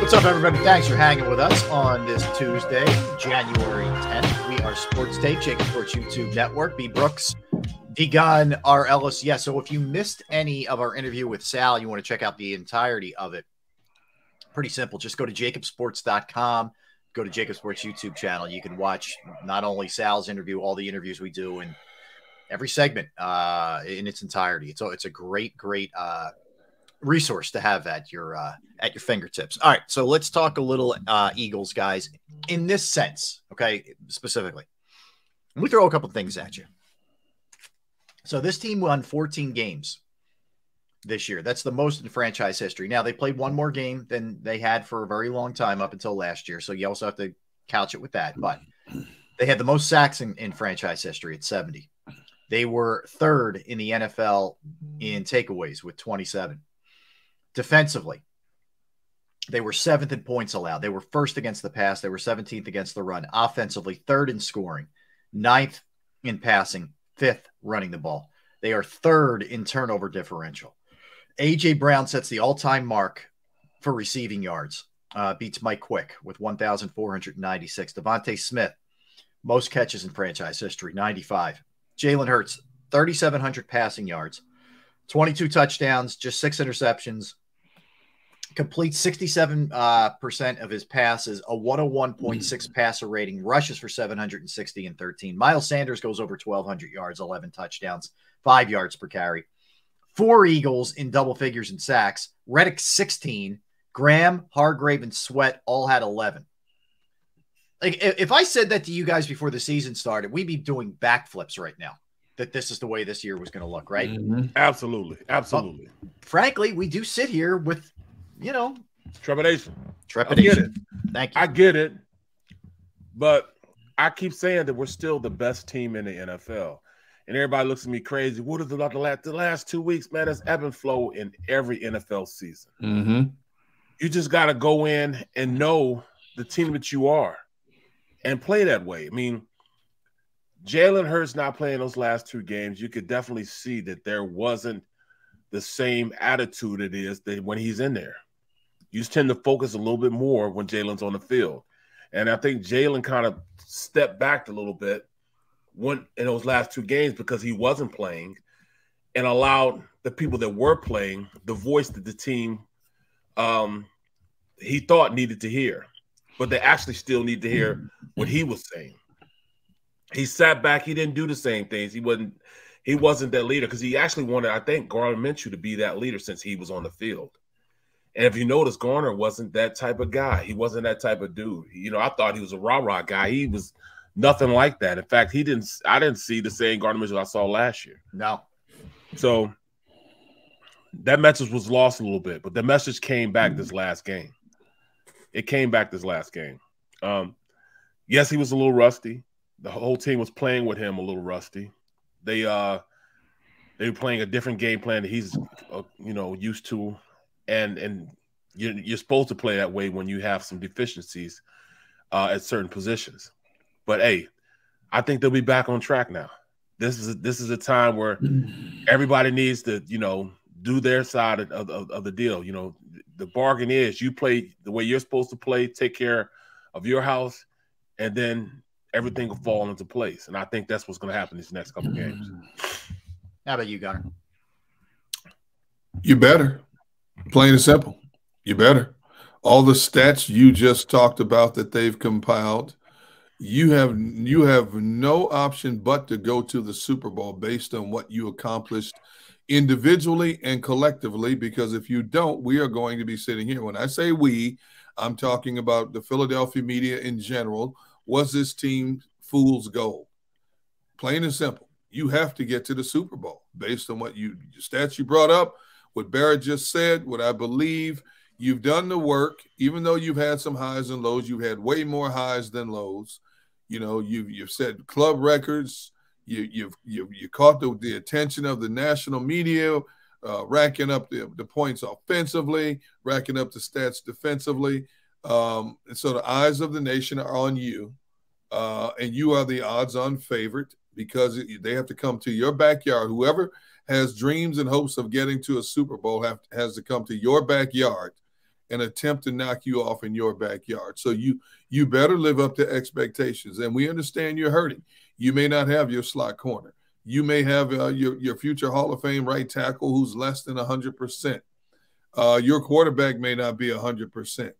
What's up, everybody? Thanks for hanging with us on this Tuesday, January 10th. We are Sports Take, JAKIB Sports YouTube Network. B. Brooks, D. Gunn, R. Ellis. Yeah, so if you missed any of our interview with Sal, you want to check out the entirety of it. Pretty simple. Just go to jakibsports.com, go to JAKIB Sports YouTube channel. You can watch not only Sal's interview, all the interviews we do, and every segment in its entirety. It's a great resource to have at your fingertips. All right, so let's talk a little Eagles, guys, in this sense, okay, specifically. Let me throw a couple things at you. So this team won 14 games this year. That's the most in franchise history. Now, they played one more game than they had for a very long time up until last year, so you also have to couch it with that. But they had the most sacks in franchise history at 70. They were third in the NFL in takeaways with 27. Defensively, they were 7th in points allowed. They were first against the pass. They were 17th against the run. Offensively, 3rd in scoring, 9th in passing, 5th running the ball. They are 3rd in turnover differential. A.J. Brown sets the all-time mark for receiving yards, beats Mike Quick with 1,496. Devontae Smith, most catches in franchise history, 95. Jalen Hurts, 3,700 passing yards, 22 touchdowns, just 6 interceptions, completes 67% of his passes, a 101.6 passer rating, rushes for 760 and 13. Miles Sanders goes over 1,200 yards, 11 touchdowns, 5 yards per carry. 4 Eagles in double figures in sacks. Reddick, 16. Graham, Hargrave, and Sweat all had 11. Like, if I said that to you guys before the season started, we'd be doing backflips right now, that this is the way this year was going to look, right? Mm-hmm. Absolutely. Absolutely. But, frankly, we do sit here with, trepidation. I get it. Thank you. I get it. But I keep saying that we're still the best team in the NFL. And everybody looks at me crazy. What is about the last 2 weeks, man? There's ebb and flow in every NFL season. Mm-hmm. You just got to go in and know the team that you are and play that way. I mean, Jalen Hurts not playing those last 2 games, you could definitely see that there wasn't the same attitude it is that when he's in there. You just tend to focus a little bit more when Jalen's on the field. And I think Jalen kind of stepped back a little bit in those last 2 games because he wasn't playing and allowed the people that were playing the voice that the team he thought needed to hear. But they actually still need to hear what he was saying. He sat back. He didn't do the same things. He wasn't that leader because he actually wanted, I think, Garner Minshew to be that leader since he was on the field. And if you notice, Garner wasn't that type of guy. He wasn't that type of dude. I thought he was a rah-rah guy. He was nothing like that. In fact, I didn't see the same Garner Minshew I saw last year. No. So that message was lost a little bit, but the message came back this last game. It came back this last game. Yes, he was a little rusty. The whole team was playing with him a little rusty. They were playing a different game plan that he's used to, and you're supposed to play that way when you have some deficiencies at certain positions. But hey, I think they'll be back on track now. This is a time where everybody needs to do their side of the deal. The bargain is you play the way you're supposed to play, take care of your house, and then everything will fall into place. And I think that's what's going to happen these next couple games. How about you, Gunner? You better. Plain and simple. You better. All the stats you just talked about that they've compiled, you have no option but to go to the Super Bowl based on what you accomplished individually and collectively, because if you don't, we are going to be sitting here. When I say we, I'm talking about the Philadelphia media in general. Was this team fool's gold? Plain and simple. You have to get to the Super Bowl based on what stats you brought up, what Barrett just said, what I believe. You've done the work, even though you've had some highs and lows. You've had way more highs than lows. You've set club records. You caught the attention of the national media, racking up the points offensively, racking up the stats defensively. And so the eyes of the nation are on you, and you are the odds-on favorite because they have to come to your backyard. Whoever has dreams and hopes of getting to a Super Bowl has to come to your backyard and attempt to knock you off in your backyard. So you better live up to expectations. And we understand you're hurting. You may not have your slot corner. You may have your future Hall of Fame right tackle who's less than 100%. Your quarterback may not be 100%.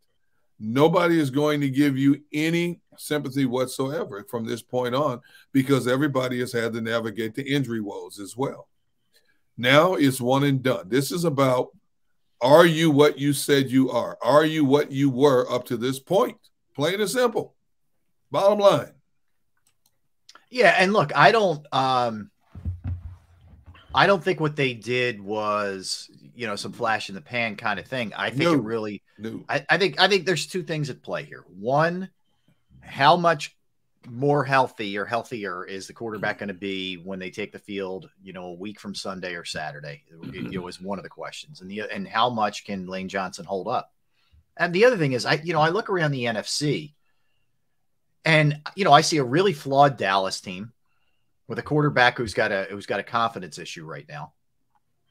Nobody is going to give you any sympathy whatsoever from this point on, because everybody has had to navigate the injury woes as well. Now it's one and done. This is about, are you what you said you are? Are you what you were up to this point? Plain and simple. Bottom line. Yeah, and look, I don't think what they did was, you know, some flash in the pan kind of thing. I think it really, I think there's two things at play here. One, how much more healthy or healthier is the quarterback going to be when they take the field, you know, a week from Sunday or Saturday? It was one of the questions. And how much can Lane Johnson hold up? And the other thing is, I look around the NFC and, you know, I see a really flawed Dallas team with a quarterback who's got a confidence issue right now.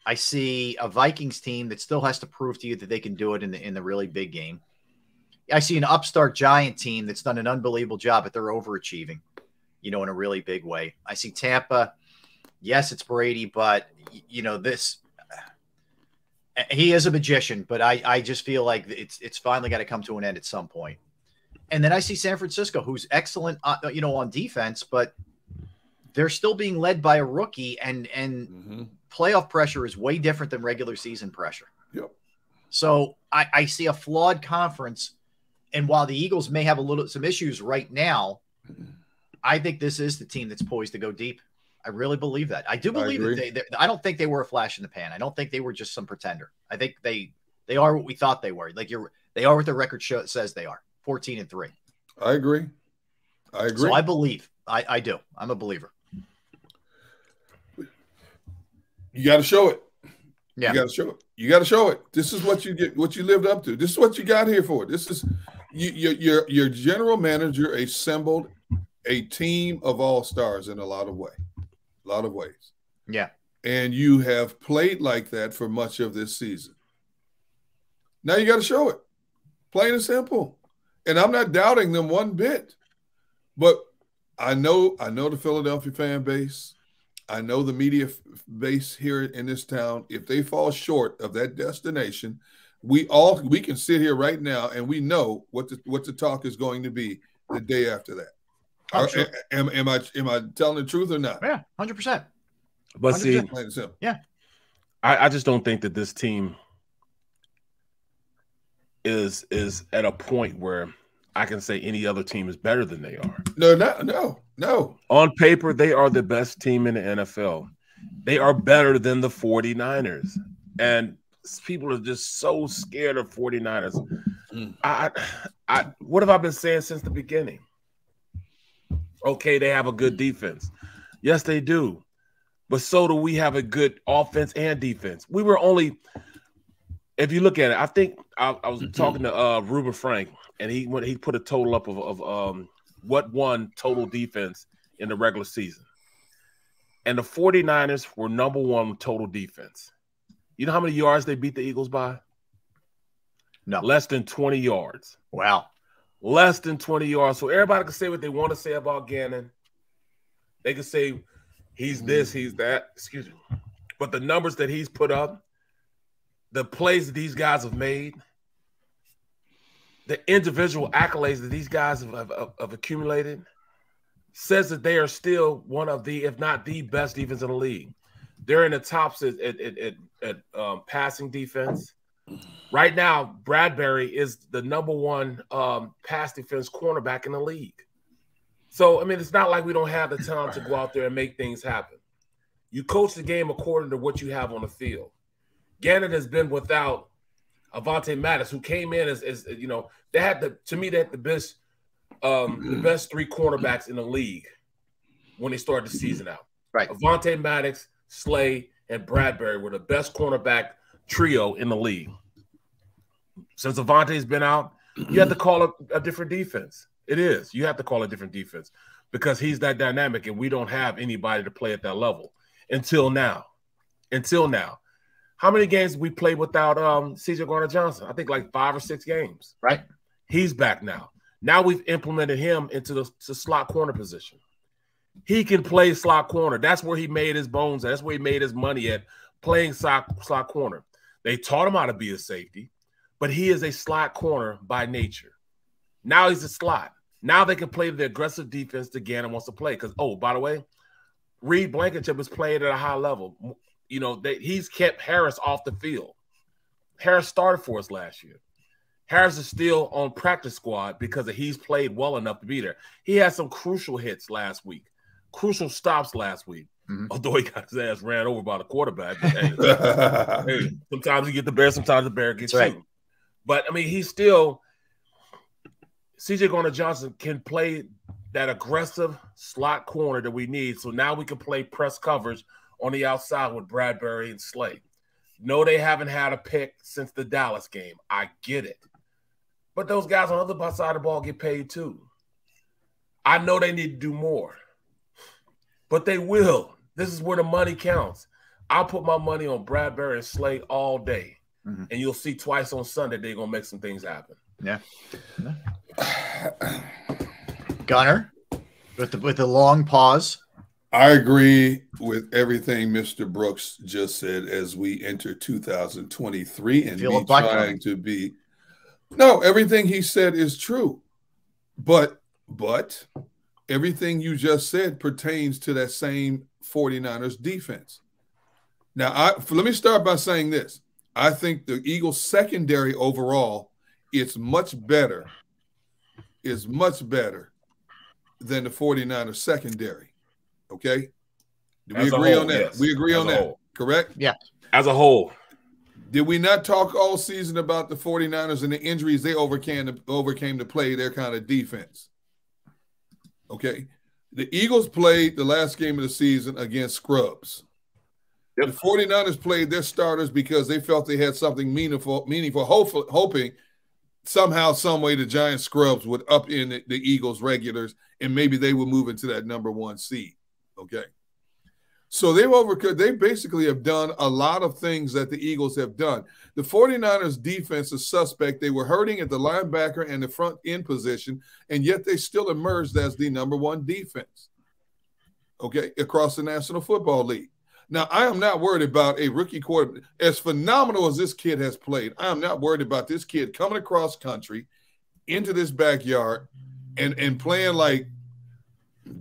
I see a Vikings team that still has to prove to you that they can do it in the really big game. I see an upstart Giant team that's done an unbelievable job, but they're overachieving, you know, in a really big way. I see Tampa. Yes, it's Brady, but, you know, he is a magician, but I just feel like it's finally got to come to an end at some point. And then I see San Francisco, who's excellent, you know, on defense, but they're still being led by a rookie, and playoff pressure is way different than regular season pressure. Yep. So I see a flawed conference. And while the Eagles may have some issues right now, I think this is the team that's poised to go deep. I really believe that. I do believe that I don't think they were a flash in the pan. I don't think they were just some pretender. I think they are what we thought they were. Like they are what their record says they are. 14-3. I agree. So I believe. I do. I'm a believer. You got to show it. Yeah. You got to show it. You got to show it. This is what you get, what you lived up to. This is what you got here for. This is your general manager assembled a team of all-stars in a lot of ways. Yeah. And you have played like that for much of this season. Now you got to show it. Plain and simple. And I'm not doubting them one bit. But I know the Philadelphia fan base. I know the media base here in this town. If they fall short of that destination, we can sit here right now and we know what the talk is going to be the day after that. Sure. Am I telling the truth or not? Yeah, 100%. But 100%. see, yeah, I just don't think that this team is at a point where I can say any other team is better than they are. No. On paper, they are the best team in the NFL. They are better than the 49ers. And people are just so scared of 49ers. What have I been saying since the beginning? Okay, they have a good defense. Yes, they do. But so do we have a good offense and defense. We were only, if you look at it, I think I was talking to Ruben Frank, and he put a total up of what won total defense in the regular season. And the 49ers were number one total defense. You know how many yards they beat the Eagles by? No. Less than 20 yards. Wow. Less than 20 yards. So everybody can say what they want to say about Gannon. They can say he's this, he's that. Excuse me. But the numbers that he's put up, the plays that these guys have made, the individual accolades that these guys have accumulated says that they are still one of the, if not the best defense in the league. They're in the tops at passing defense. Right now, Bradbury is the number one pass defense cornerback in the league. So, I mean, it's not like we don't have the talent to go out there and make things happen. You coach the game according to what you have on the field. Gannon has been without Avonte Maddox, who came in as you know, they had the best three cornerbacks in the league when they started the season out. Right. Avonte Maddox, Slay, and Bradbury were the best cornerback trio in the league. Since Avonte's been out, you have to call it a different defense. It is. You have to call it a different defense because he's that dynamic, and we don't have anybody to play at that level until now. How many games we played without CJ Gardner-Johnson? I think like 5 or 6 games. Right. He's back now. Now we've implemented him into the slot corner position. He can play slot corner. That's where he made his bones at. That's where he made his money at, playing slot corner. They taught him how to be a safety, but he is a slot corner by nature. Now he's a slot. Now they can play the aggressive defense that Gannon wants to play. Because, oh, by the way, Reed Blankenship is playing at a high level. You know, he's kept Harris off the field. Harris started for us last year. Harris is still on practice squad because he's played well enough to be there. He had some crucial hits last week, crucial stops last week, although he got his ass ran over by the quarterback. Hey, sometimes you get the bear, sometimes the bear gets you. But, I mean, he's still – CJ Gardner-Johnson can play that aggressive slot corner that we need. So now we can play press coverage on the outside with Bradbury and Slay. No, they haven't had a pick since the Dallas game. I get it. But those guys on the other side of the ball get paid too. I know they need to do more. But they will. This is where the money counts. I'll put my money on Bradbury and Slay all day. And you'll see twice on Sunday they're going to make some things happen. Yeah. Gunner, with the long pause. I agree with everything Mr. Brooks just said as we enter 2023 and be trying to be. No, everything he said is true. But everything you just said pertains to that same 49ers defense. Now, let me start by saying this. I think the Eagles secondary overall is much better than the 49ers secondary. Okay? Do we agree on that? Yes. We agree on that, correct? Yeah. As a whole. Did we not talk all season about the 49ers and the injuries they overcame to play their kind of defense? Okay. The Eagles played the last game of the season against scrubs. Yep. The 49ers played their starters because they felt they had something meaningful, hoping somehow, some way the giant scrubs would up in the Eagles regulars and maybe they would move into that #1 seed. Okay. So they basically have done a lot of things that the Eagles have done. The 49ers defense is suspect. They were hurting at the linebacker and the front end position, and yet they still emerged as the #1 defense, okay, across the National Football League. Now, I am not worried about a rookie quarterback. As phenomenal as this kid has played, I am not worried about this kid coming across country into this backyard and playing like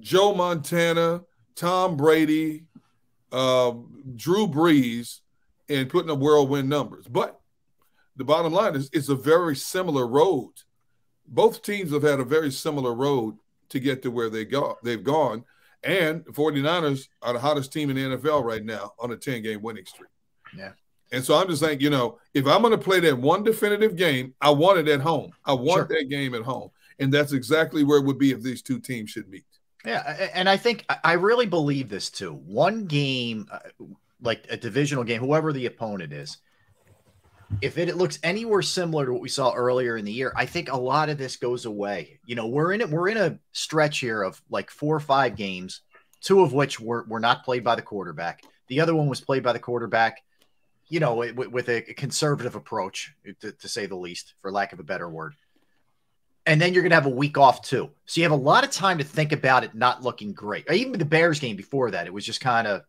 Joe Montana, Tom Brady, Drew Brees, and putting up whirlwind numbers. But the bottom line is it's a very similar road. Both teams have had a very similar road to get to where they've gone. And the 49ers are the hottest team in the NFL right now on a 10-game winning streak. Yeah. And so I'm just saying, if I'm going to play that one definitive game, I want it at home. I want that game at home. And that's exactly where it would be if these two teams should meet. Yeah, and I think I really believe this too. One game, like a divisional game, whoever the opponent is, if it looks anywhere similar to what we saw earlier in the year, I think a lot of this goes away. We're in a stretch here of like 4 or 5 games, 2 of which were not played by the quarterback. The other one was played by the quarterback, with a conservative approach, to say the least, for lack of a better word. And then you're going to have a week off too. So you have a lot of time to think about it not looking great. Even the Bears game before that, it was just kind of,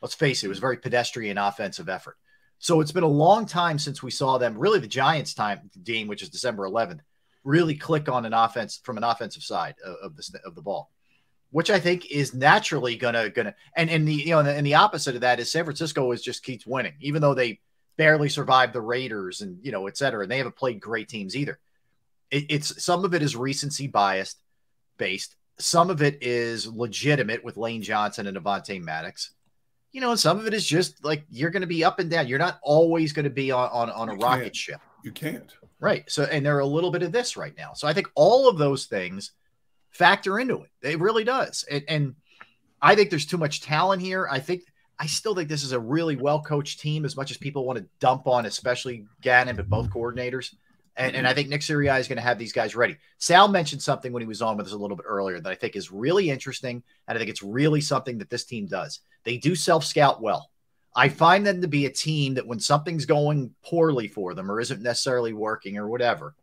let's face it, it was very pedestrian offensive effort. So it's been a long time since we saw them, really the Giants game, which is December 11th, really click on an offense from an offensive side of the ball, which I think is naturally gonna and the opposite of that is San Francisco just keeps winning, even though they barely survived the Raiders and et cetera, and they haven't played great teams either. It's some of it is recency biased based. Some of it is legitimate with Lane Johnson and Avonte Maddox. And some of it is just like you're going to be up and down. You're not always going to be on a rocket ship. You can't. Right. So, and there are a little bit of this right now. So I think all of those things factor into it. It really does. And I think there's too much talent here. I still think this is a really well-coached team, as much as people want to dump on, especially Gannon, but both coordinators. And I think Nick Sirianni is going to have these guys ready. Sal mentioned something when he was on with us a little bit earlier that I think is really interesting, and I think it's really something that this team does. They do self-scout well. I find them to be a team that when something's going poorly for them or isn't necessarily working or whatever,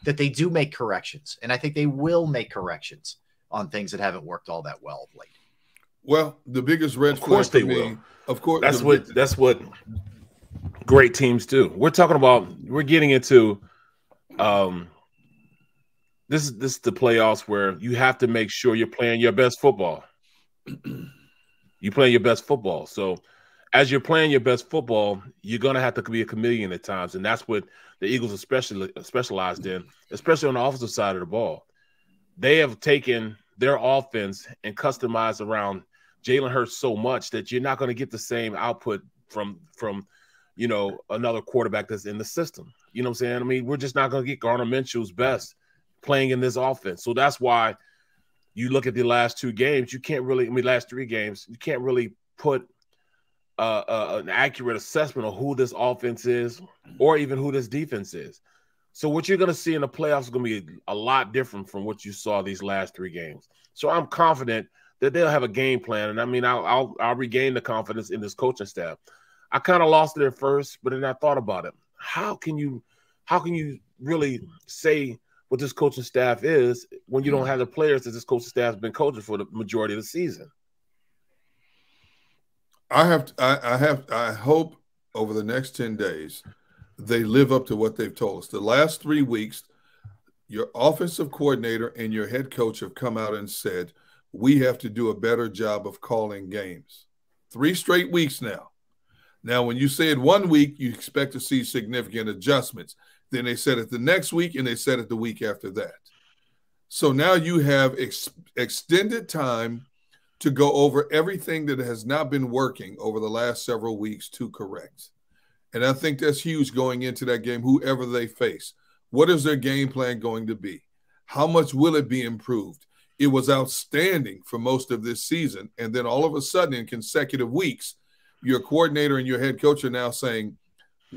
that they do make corrections. And I think they will make corrections on things that haven't worked all that well of late. Well, the biggest red flag for me, of course, that's what great teams do. We're getting into this is the playoffs where you have to make sure you're playing your best football. You're playing your best football. So as you're playing your best football, you're going to have to be a chameleon at times. And that's what the Eagles especially specialized in, especially on the offensive side of the ball. They have taken their offense and customized around Jalen Hurts so much that you're not going to get the same output from another quarterback that's in the system. You know what I'm saying? I mean, we're just not going to get Gardner Minshew's best playing in this offense. So that's why you look at the last 2 games, last 3 games, you can't really put an accurate assessment of who this offense is or even who this defense is. So what you're going to see in the playoffs is going to be a lot different from what you saw these last 3 games. So I'm confident that they'll have a game plan. And I mean, I'll regain the confidence in this coaching staff. I kind of lost it at first, but then I thought about it. How can you really say what this coaching staff is when you don't have the players that this coaching staff has been coaching for the majority of the season? I hope over the next 10 days they live up to what they've told us. The last 3 weeks, your offensive coordinator and your head coach have come out and said, we have to do a better job of calling games. 3 straight weeks now. Now, when you say it 1 week, you expect to see significant adjustments. Then they said it the next week, and they said it the week after that. So now you have extended time to go over everything that has not been working over the last several weeks to correct. And I think that's huge going into that game, whoever they face. What is their game plan going to be? How much will it be improved? It was outstanding for most of this season. And then all of a sudden in consecutive weeks, your coordinator and your head coach are now saying,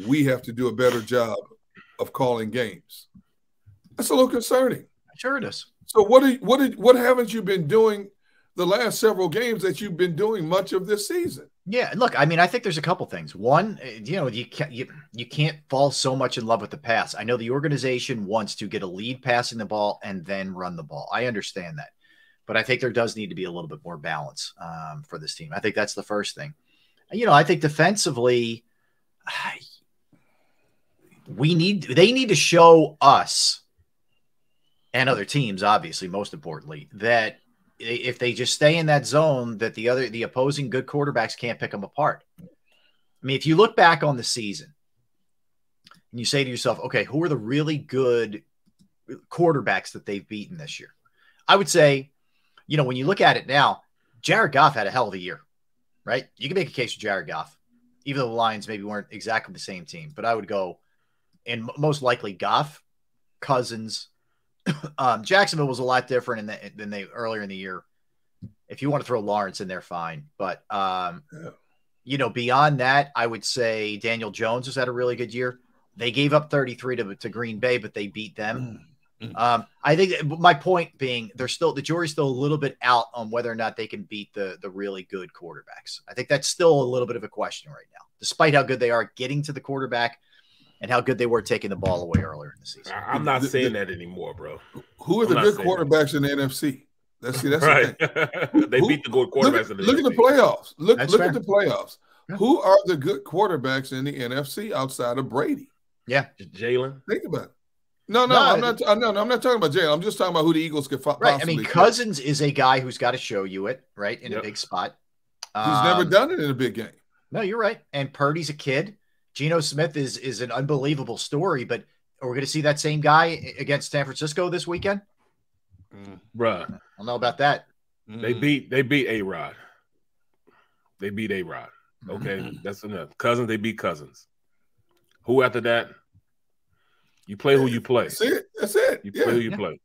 we have to do a better job of calling games. That's a little concerning. Sure it is. So what haven't you been doing the last several games that you've been doing much of this season? Yeah, look, I mean, I think there's a couple things. One, you can't fall so much in love with the pass. I know the organization wants to get a lead passing the ball and then run the ball. I understand that. But I think there does need to be a little bit more balance for this team. I think that's the first thing. I think defensively, they need to show us and other teams, obviously, most importantly, that if they just stay in that zone, that the opposing good quarterbacks can't pick them apart. I mean, if you look back on the season and you say to yourself, okay, who are the really good quarterbacks that they've beaten this year? I would say, when you look at it now, Jared Goff had a hell of a year, right? You can make a case for Jared Goff, even though the Lions maybe weren't exactly the same team. But I would go, and most likely Goff, Cousins. Jacksonville was a lot different than they earlier in the year. If you want to throw Lawrence in there, fine. But, beyond that, I would say Daniel Jones has had a really good year. They gave up 33 to Green Bay, but they beat them. I think my point being the jury's still a little bit out on whether or not they can beat the really good quarterbacks. I think that's still a little bit of a question right now, despite how good they are getting to the quarterback and how good they were taking the ball away earlier in the season. I'm not saying that anymore, bro. Who are the good quarterbacks in the NFC? That's right. The thing. They beat the good quarterbacks in the NFC. Look at the playoffs. Look at the playoffs. Yeah. Who are the good quarterbacks in the NFC outside of Brady? Yeah, Jalen. Think about it. No, I'm not talking about Jalen. I'm just talking about who the Eagles could possibly. Right. I mean, Cousins is a guy who's got to show you it, right, in a big spot. He's never done it in a big game. No, you're right. And Purdy's a kid. Geno Smith is an unbelievable story, but are we going to see that same guy against San Francisco this weekend? Bruh. I don't know about that. They beat A-Rod. They beat A-Rod. Okay, that's enough. Cousins, they beat Cousins. Who after that? You play who you play. That's it. You play who you play.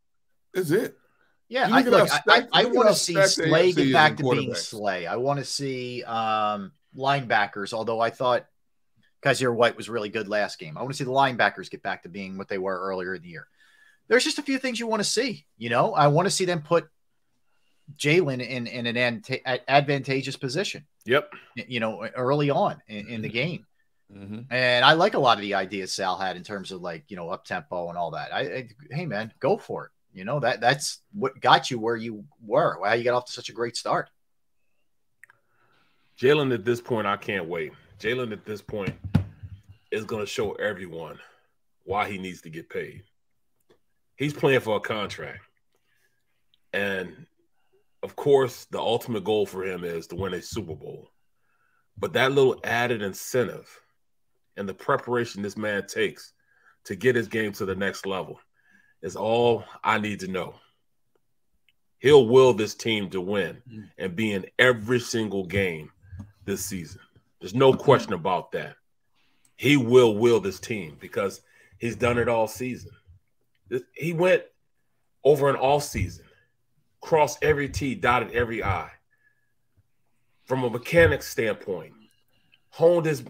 That's it. Yeah, I want to see Slay get back to being Slay. I want to see linebackers, although I thought Kaiser White was really good last game. I want to see the linebackers get back to being what they were earlier in the year. There's just a few things you want to see. I want to see them put Jalen in an advantageous position. Yep. You know, early on in the game. Mm-hmm. And I like a lot of the ideas Sal had in terms of, like, you know, up tempo and all that. Hey man, go for it. You know, that's what got you where you were. Wow, you got off to such a great start. Jalen at this point, I can't wait. Jalen at this point is going to show everyone why he needs to get paid. He's playing for a contract. And, of course, the ultimate goal for him is to win a Super Bowl. But that little added incentive and the preparation this man takes to get his game to the next level is all I need to know. He'll will this team to win and be in every single game this season. There's no question about that. He will this team because he's done it all season. He went over an off season, crossed every T, dotted every I. From a mechanics standpoint, honed his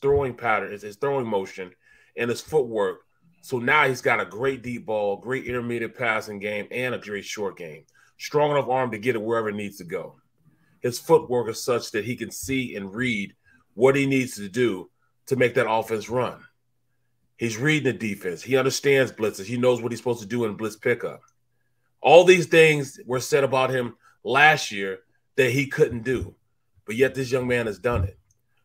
throwing pattern, his throwing motion, and his footwork. So now he's got a great deep ball, great intermediate passing game, and a great short game. Strong enough arm to get it wherever it needs to go. His footwork is such that he can see and read what he needs to do to make that offense run. He's reading the defense. He understands blitzes. He knows what he's supposed to do in blitz pickup. All these things were said about him last year that he couldn't do, but yet this young man has done it.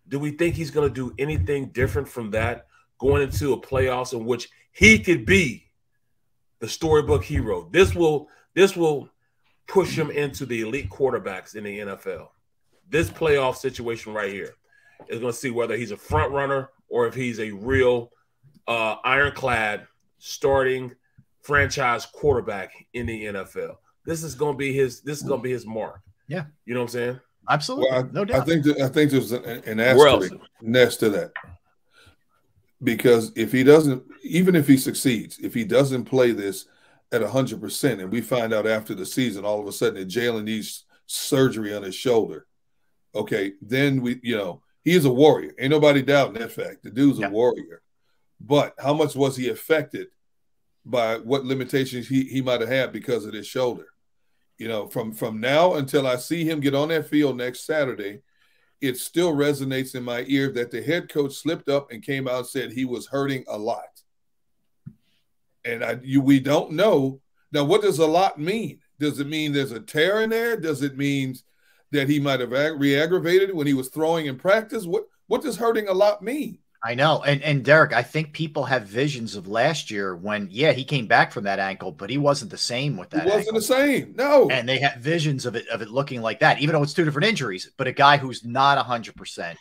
Do we think he's going to do anything different from that going into a playoffs in which he could be the storybook hero? This will push him into the elite quarterbacks in the NFL. This playoff situation right here is going to see whether he's a front runner or if he's a real ironclad starting franchise quarterback in the NFL. This is going to be his mark. Yeah. You know what I'm saying? Absolutely. Well, no doubt. I think there's an asterisk next to that. Because if he doesn't, even if he succeeds, if he doesn't play this at 100%, and we find out after the season, all of a sudden that Jalen needs surgery on his shoulder, okay, then he is a warrior. Ain't nobody doubting that fact. The dude's a warrior. But how much was he affected by what limitations he might have had because of his shoulder? You know, from now until I see him get on that field next Saturday, it still resonates in my ear that the head coach slipped up and came out and said he was hurting a lot. And we don't know. Now, what does a lot mean? Does it mean there's a tear in there? Does it mean that he might have re-aggravated when he was throwing in practice? What does hurting a lot mean? I know. And Derek, I think people have visions of last year when, he came back from that ankle, but he wasn't the same with that ankle. He wasn't the same. No. And they had visions of it looking like that, even though it's two different injuries, but a guy who's not 100%,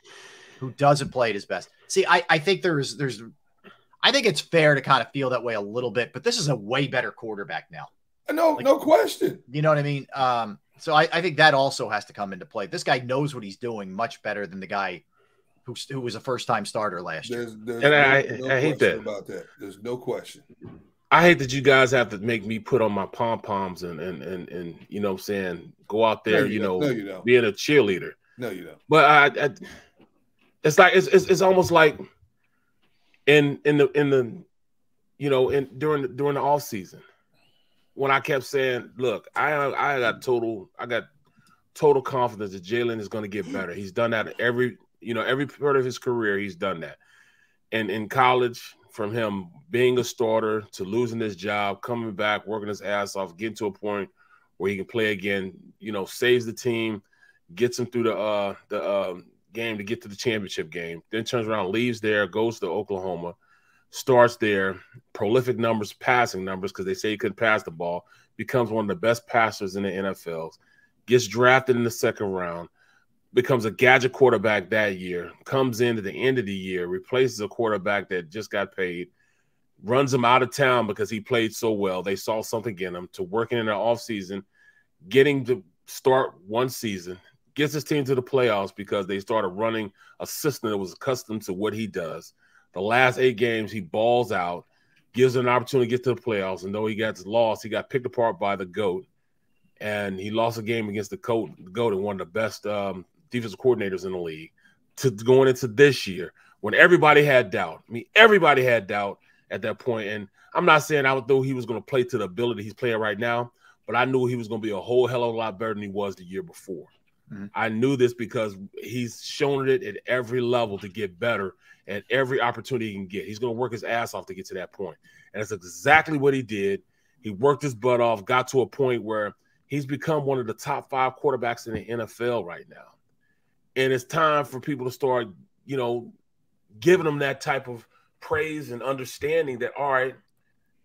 who doesn't play at his best. See, I think I think it's fair to kind of feel that way a little bit, but this is a way better quarterback now. No question. You know what I mean? So I think that also has to come into play. This guy knows what he's doing much better than the guy who was a first-time starter last year. I hate that about that. There's no question. I hate that you guys have to make me put on my pom-poms and you know what I'm saying, go out there, being a cheerleader. No, you don't. But it's like it's almost like during the off season when I kept saying, look, I got total confidence that Jalen is going to get better. He's done that every part of his career. He's done that. And in college, from him being a starter to losing his job, coming back, working his ass off, getting to a point where he can play again, saves the team, gets him through the game to get to the championship game, then turns around, leaves there, goes to Oklahoma, starts there, prolific numbers, passing numbers, because they say he couldn't pass the ball, becomes one of the best passers in the NFL, gets drafted in the second round, becomes a gadget quarterback that year, comes in at the end of the year, replaces a quarterback that just got paid, runs him out of town because he played so well. They saw something in him, to working in the offseason, getting to start one season, gets his team to the playoffs because they started running a system that was accustomed to what he does. The last 8 games, he balls out, gives an opportunity to get to the playoffs, and though he got lost, he got picked apart by the GOAT, and he lost a game against the GOAT and one of the best defensive coordinators in the league, to going into this year when everybody had doubt. I mean, everybody had doubt at that point. And I'm not saying I would know he was going to play to the ability he's playing right now, but I knew he was going to be a whole hell of a lot better than he was the year before. I knew this because he's shown it at every level to get better at every opportunity he can get. He's going to work his ass off to get to that point. And that's exactly what he did. He worked his butt off, got to a point where he's become one of the top 5 quarterbacks in the NFL right now. And it's time for people to start, you know, giving him that type of praise and understanding that, all right,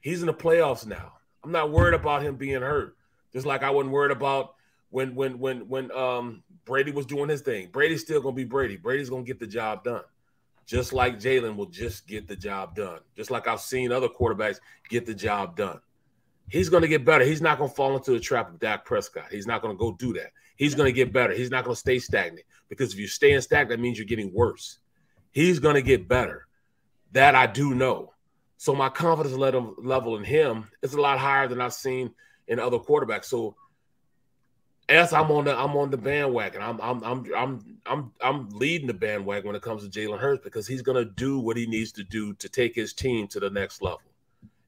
he's in the playoffs now. I'm not worried about him being hurt. Just like I wasn't worried about when Brady was doing his thing. Brady's still going to be Brady. Brady's going to get the job done. Just like Jalen will just get the job done. Just like I've seen other quarterbacks get the job done. He's going to get better. He's not going to fall into the trap of Dak Prescott. He's not going to go do that. He's going to get better. He's not going to stay stagnant, because if you stay stagnant, that means you're getting worse. He's going to get better. That I do know. So my confidence level in him is a lot higher than I've seen in other quarterbacks. So as I'm on the bandwagon. I'm leading the bandwagon when it comes to Jalen Hurts, because he's going to do what he needs to do to take his team to the next level.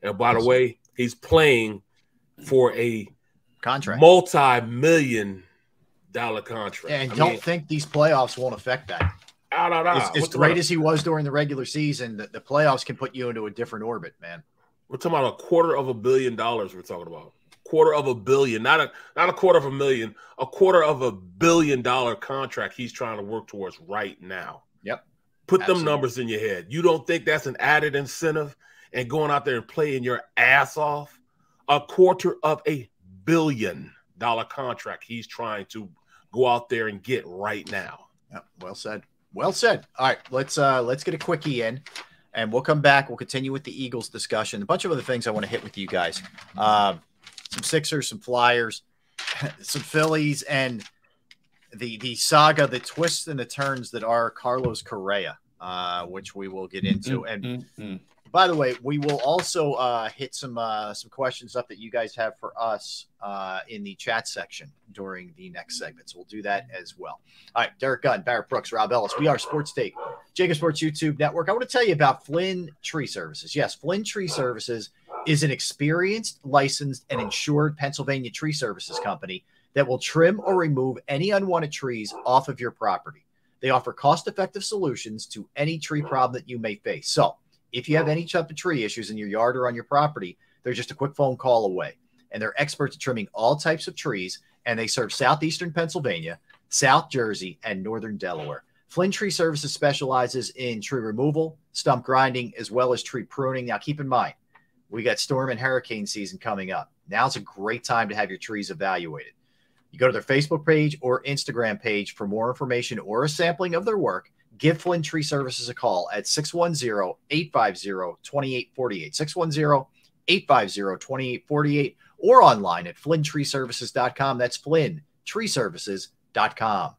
And by the way, he's playing for a contract, multi-million-dollar contract. And don't think these playoffs won't affect that. As great as he was during the regular season, the playoffs can put you into a different orbit, man. We're talking about $250 million. We're talking about $250 million, not a $250,000, $250 million contract he's trying to work towards right now. Yep. Put them numbers in your head. You don't think that's an added incentive and going out there and playing your ass off? $250 million contract he's trying to go out there and get right now. Yep. Well said. Well said. All right, let's get a quickie in, and we'll come back. We'll continue with the Eagles discussion. A bunch of other things I want to hit with you guys. Some Sixers, some Flyers, some Phillies, and the saga, the twists and the turns that are Carlos Correa, which we will get into. And by the way, we will also hit some questions up that you guys have for us in the chat section during the next segment. So we'll do that as well. All right, Derek Gunn, Barrett Brooks, Rob Ellis. We are Sports Take, JAKIB Sports YouTube Network. I want to tell you about Flynn Tree Services. Yes, Flynn Tree Services is an experienced, licensed, and insured Pennsylvania tree services company that will trim or remove any unwanted trees off of your property. They offer cost-effective solutions to any tree problem that you may face. So if you have any type of tree issues in your yard or on your property, they're just a quick phone call away. And they're experts at trimming all types of trees, and they serve southeastern Pennsylvania, South Jersey, and northern Delaware. Flynn Tree Services specializes in tree removal, stump grinding, as well as tree pruning. Now, keep in mind, we got storm and hurricane season coming up. Now's a great time to have your trees evaluated. You go to their Facebook page or Instagram page for more information or a sampling of their work. Give Flynn Tree Services a call at 610-850-2848, 610-850-2848, or online at flynntreeservices.com. That's flynntreeservices.com.